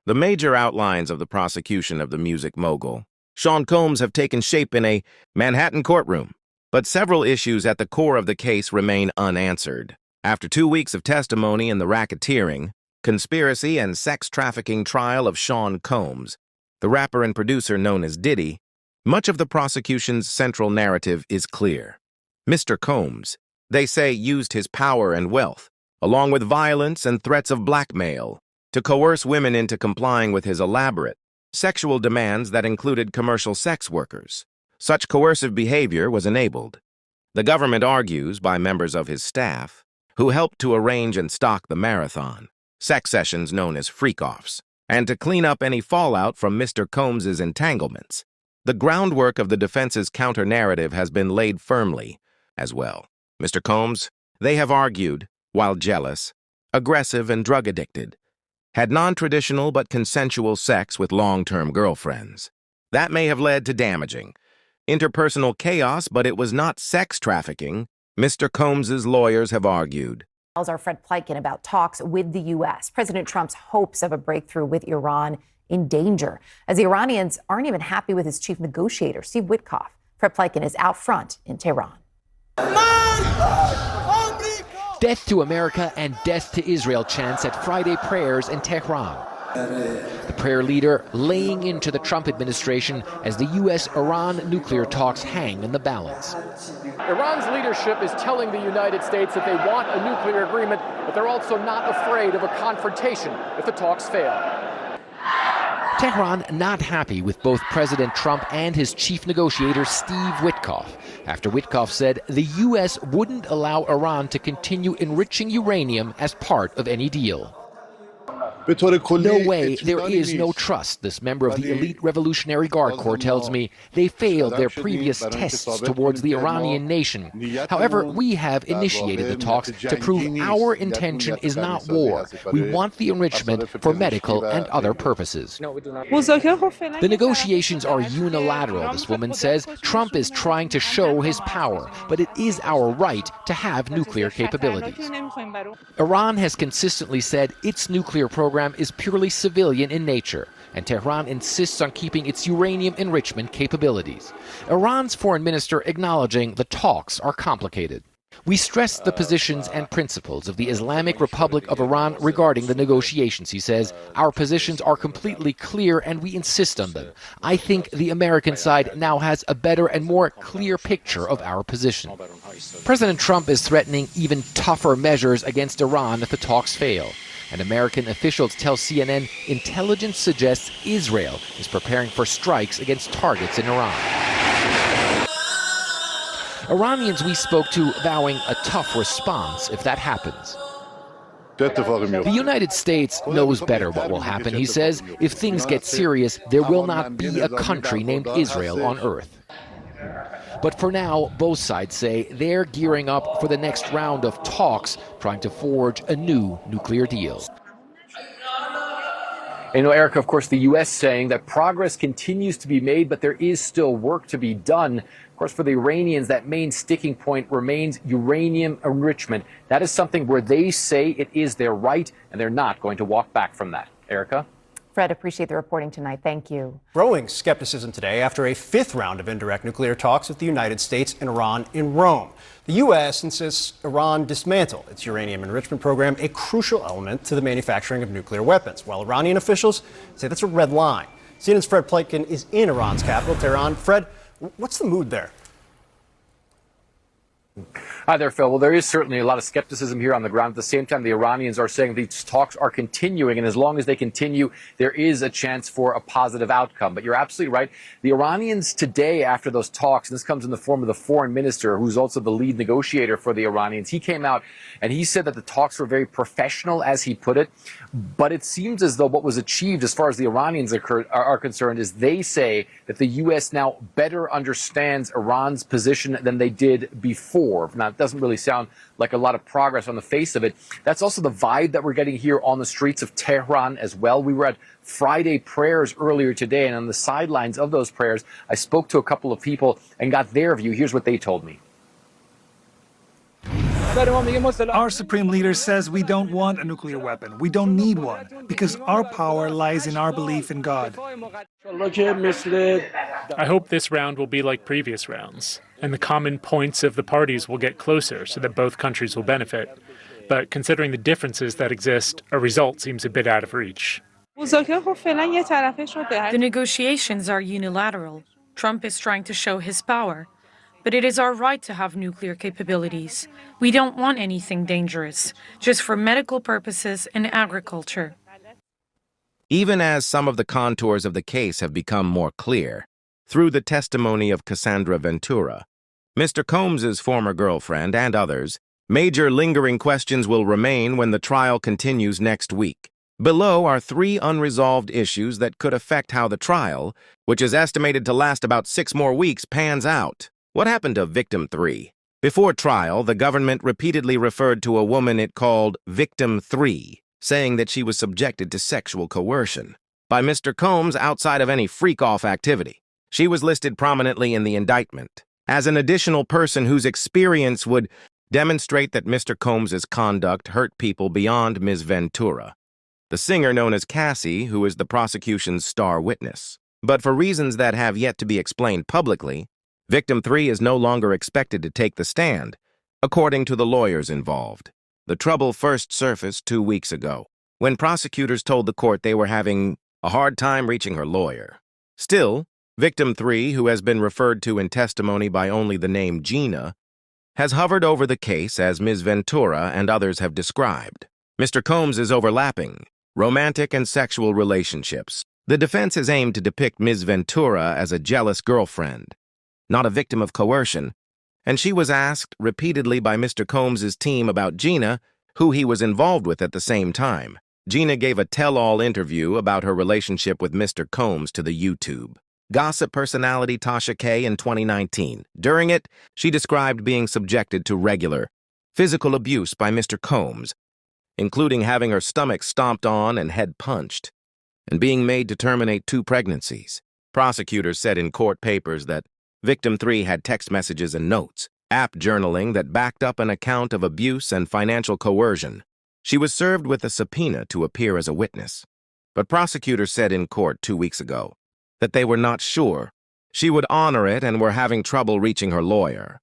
The major outlines of the prosecution of the music mogul, Sean Combs, have taken shape in a Manhattan courtroom, but several issues at the core of the case remain unanswered. After 2 weeks of testimony in the racketeering, conspiracy, and sex trafficking trial of Sean Combs, the rapper and producer known as Diddy, much of the prosecution's central narrative is clear. Mr. Combs, they say, used his power and wealth, along with violence and threats of blackmail, to coerce women into complying with his elaborate sexual demands that included commercial sex workers. Such coercive behavior was enabled, the government argues, by members of his staff, who helped to arrange and stock the marathon, sex sessions known as freak-offs, and to clean up any fallout from Mr. Combs's entanglements. The groundwork of the defense's counter-narrative has been laid firmly as well. Mr. Combs, they have argued, while jealous, aggressive, and drug-addicted, had non-traditional but consensual sex with long-term girlfriends. That may have led to damaging interpersonal chaos, but it was not sex trafficking, Mr. Combs's lawyers have argued. Our Fred Pleitgen about talks with the U.S. President Trump's hopes of a breakthrough with Iran in danger, as the Iranians aren't even happy with his chief negotiator, Steve Witkoff. Fred Pleitgen is out front in Tehran. Death to America and death to Israel chants at Friday prayers in Tehran. The prayer leader laying into the Trump administration as the U.S.-Iran nuclear talks hang in the balance. Iran's leadership is telling the United States that they want a nuclear agreement, but they're also not afraid of a confrontation if the talks fail. Tehran not happy with both President Trump and his chief negotiator, Steve Witkoff, after Witkoff said the U.S. wouldn't allow Iran to continue enriching uranium as part of any deal. No way, there is no trust, this member of the elite Revolutionary Guard Corps tells me. They failed their previous tests towards the Iranian nation. However, we have initiated the talks to prove our intention is not war. We want the enrichment for medical and other purposes. The negotiations are unilateral, this woman says. Trump is trying to show his power, but it is our right to have nuclear capabilities. Iran has consistently said its nuclear program is purely civilian in nature, and Tehran insists on keeping its uranium enrichment capabilities. Iran's foreign minister acknowledging the talks are complicated. We stressed the positions and principles of the Islamic Republic of Iran regarding the negotiations, he says. Our positions are completely clear and we insist on them. I think the American side now has a better and more clear picture of our position. President Trump is threatening even tougher measures against Iran if the talks fail. And American officials tell CNN intelligence suggests Israel is preparing for strikes against targets in Iran. Iranians we spoke to vowing a tough response if that happens. The United States knows better what will happen, he says. If things get serious, there will not be a country named Israel on earth. But for now, both sides say they're gearing up for the next round of talks, trying to forge a new nuclear deal. And Erica, of course, the U.S. saying that progress continues to be made, but there is still work to be done. Of course, for the Iranians, that main sticking point remains uranium enrichment. That is something where they say it is their right, and they're not going to walk back from that. Erica? Fred, appreciate the reporting tonight. Thank you. Growing skepticism today after a fifth round of indirect nuclear talks with the United States and Iran in Rome. The U.S. insists Iran dismantle its uranium enrichment program, a crucial element to the manufacturing of nuclear weapons, while Iranian officials say that's a red line. CNN's Fred Pleitgen is in Iran's capital, Tehran. Fred, what's the mood there? Hi there, Phil. Well, there is certainly a lot of skepticism here on the ground. At the same time, the Iranians are saying these talks are continuing, and as long as they continue, there is a chance for a positive outcome. But you're absolutely right. The Iranians today, after those talks, and this comes in the form of the foreign minister, who's also the lead negotiator for the Iranians, he came out and he said that the talks were very professional, as he put it. But it seems as though what was achieved, as far as the Iranians are concerned, is they say that the U.S. now better understands Iran's position than they did before. Now, it doesn't really sound like a lot of progress on the face of it. That's also the vibe that we're getting here on the streets of Tehran as well. We were at Friday prayers earlier today, and on the sidelines of those prayers, I spoke to a couple of people and got their view. Here's what they told me. Our supreme leader says we don't want a nuclear weapon. We don't need one because our power lies in our belief in God. I hope this round will be like previous rounds, and the common points of the parties will get closer so that both countries will benefit. But considering the differences that exist, a result seems a bit out of reach. The negotiations are unilateral. Trump is trying to show his power. But it is our right to have nuclear capabilities. We don't want anything dangerous, just for medical purposes and agriculture. Even as some of the contours of the case have become more clear, through the testimony of Cassandra Ventura, Mr. Combs's former girlfriend, and others, major lingering questions will remain when the trial continues next week. Below are 3 unresolved issues that could affect how the trial, which is estimated to last about 6 more weeks, pans out. What happened to Victim-3? Before trial, the government repeatedly referred to a woman it called Victim-3, saying that she was subjected to sexual coercion by Mr. Combs outside of any freak-off activity. She was listed prominently in the indictment as an additional person whose experience would demonstrate that Mr. Combs's conduct hurt people beyond Ms. Ventura, the singer known as Cassie, who is the prosecution's star witness. But for reasons that have yet to be explained publicly, Victim-3 is no longer expected to take the stand, according to the lawyers involved. The trouble first surfaced 2 weeks ago, when prosecutors told the court they were having a hard time reaching her lawyer. Still, Victim-3, who has been referred to in testimony by only the name Gina, has hovered over the case as Ms. Ventura and others have described. Mr. Combs is overlapping romantic and sexual relationships. The defense has aimed to depict Ms. Ventura as a jealous girlfriend, not a victim of coercion, and she was asked repeatedly by Mr. Combs's team about Gina, who he was involved with at the same time. Gina gave a tell-all interview about her relationship with Mr. Combs to the YouTube gossip personality Tasha K in 2019. During it, she described being subjected to regular physical abuse by Mr. Combs, including having her stomach stomped on and head punched, and being made to terminate 2 pregnancies. Prosecutors said in court papers that Victim-3 had text messages and notes, app journaling that backed up an account of abuse and financial coercion. She was served with a subpoena to appear as a witness. But prosecutors said in court 2 weeks ago that they were not sure she would honor it and were having trouble reaching her lawyer.